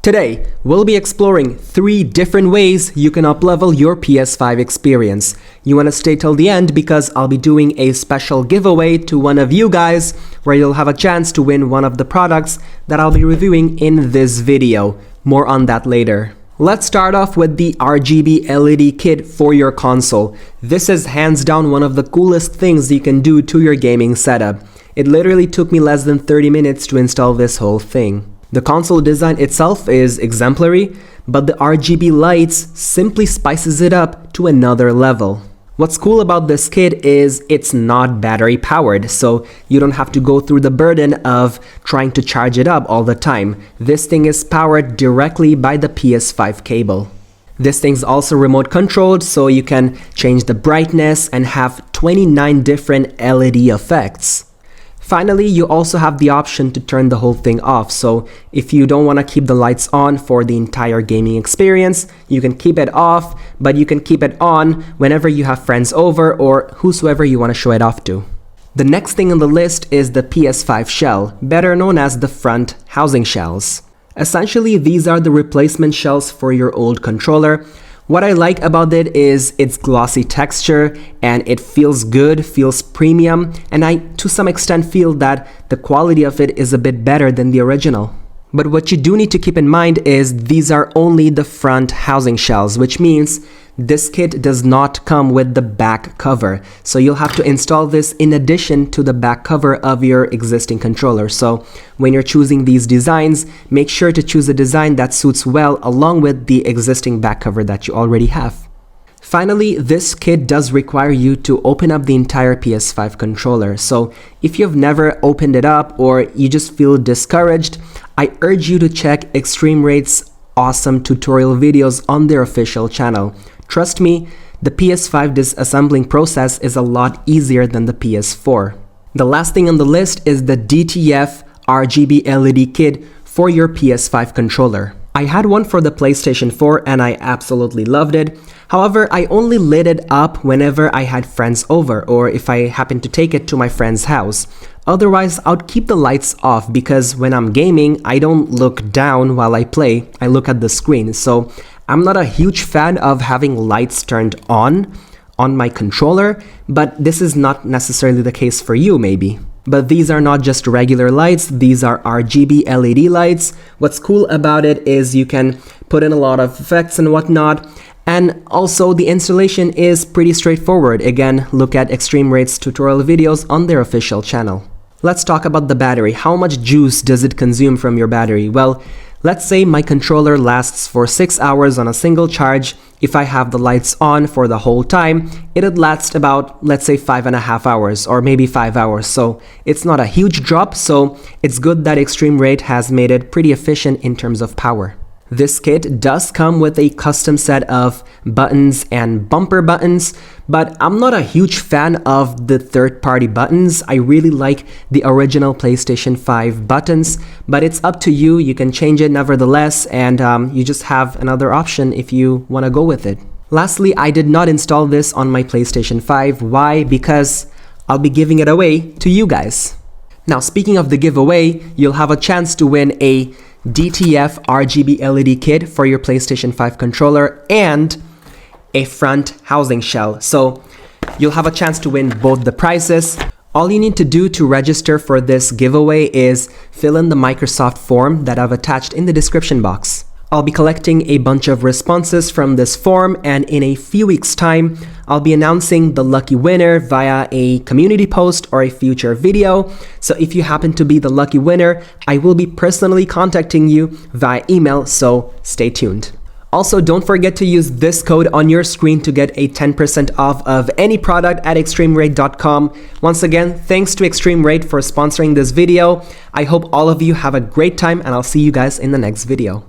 Today, we'll be exploring 3 different ways you can uplevel your PS5 experience. You want to stay till the end because I'll be doing a special giveaway to one of you guys where you'll have a chance to win one of the products that I'll be reviewing in this video. More on that later. Let's start off with the RGB LED kit for your console. This is hands down one of the coolest things you can do to your gaming setup. It literally took me less than 30 minutes to install this whole thing. The console design itself is exemplary, but the RGB lights simply spices it up to another level. What's cool about this kit is it's not battery powered, so you don't have to go through the burden of trying to charge it up all the time. This thing is powered directly by the PS5 cable. This thing's also remote controlled, so you can change the brightness and have 29 different LED effects. Finally, you also have the option to turn the whole thing off, so if you don't want to keep the lights on for the entire gaming experience, you can keep it off, but you can keep it on whenever you have friends over or whosoever you want to show it off to. The next thing on the list is the PS5 shell, better known as the front housing shells. Essentially, these are the replacement shells for your old controller. What I like about it is its glossy texture and it feels good, feels premium, and I to some extent feel that the quality of it is a bit better than the original. But what you do need to keep in mind is these are only the front housing shells, which means this kit does not come with the back cover. So you'll have to install this in addition to the back cover of your existing controller. So when you're choosing these designs, make sure to choose a design that suits well along with the existing back cover that you already have. Finally, this kit does require you to open up the entire PS5 controller. So if you've never opened it up or you just feel discouraged, I urge you to check eXtremeRate's awesome tutorial videos on their official channel. Trust me, the PS5 disassembling process is a lot easier than the PS4. The last thing on the list is the DTF RGB LED kit for your PS5 controller. I had one for the PlayStation 4 and I absolutely loved it. However, I only lit it up whenever I had friends over or if I happened to take it to my friend's house. Otherwise, I'd keep the lights off because when I'm gaming, I don't look down while I play, I look at the screen. So I'm not a huge fan of having lights turned on my controller, but this is not necessarily the case for you maybe. But these are not just regular lights, these are RGB LED lights. What's cool about it is you can put in a lot of effects and whatnot. And also the installation is pretty straightforward. Again, look at eXtremeRate's tutorial videos on their official channel. Let's talk about the battery. How much juice does it consume from your battery? Well, let's say my controller lasts for 6 hours on a single charge. If I have the lights on for the whole time, it'd last about, let's say, 5.5 hours or maybe 5 hours. So it's not a huge drop, so it's good that eXtremeRate has made it pretty efficient in terms of power. This kit does come with a custom set of buttons and bumper buttons, but I'm not a huge fan of the third-party buttons. I really like the original PlayStation 5 buttons, but it's up to you. You can change it nevertheless, and you just have another option if you want to go with it. Lastly, I did not install this on my PlayStation 5. Why? Because I'll be giving it away to you guys. Now, speaking of the giveaway, you'll have a chance to win a DTF RGB LED kit for your PlayStation 5 controller and a front housing shell. So you'll have a chance to win both the prizes. All you need to do to register for this giveaway is fill in the Microsoft form that I've attached in the description box. I'll be collecting a bunch of responses from this form, and in a few weeks' time, I'll be announcing the lucky winner via a community post or a future video. So if you happen to be the lucky winner, I will be personally contacting you via email, so stay tuned. Also, don't forget to use this code on your screen to get a 10% off of any product at eXtremeRate.com. Once again, thanks to eXtremeRate for sponsoring this video. I hope all of you have a great time, and I'll see you guys in the next video.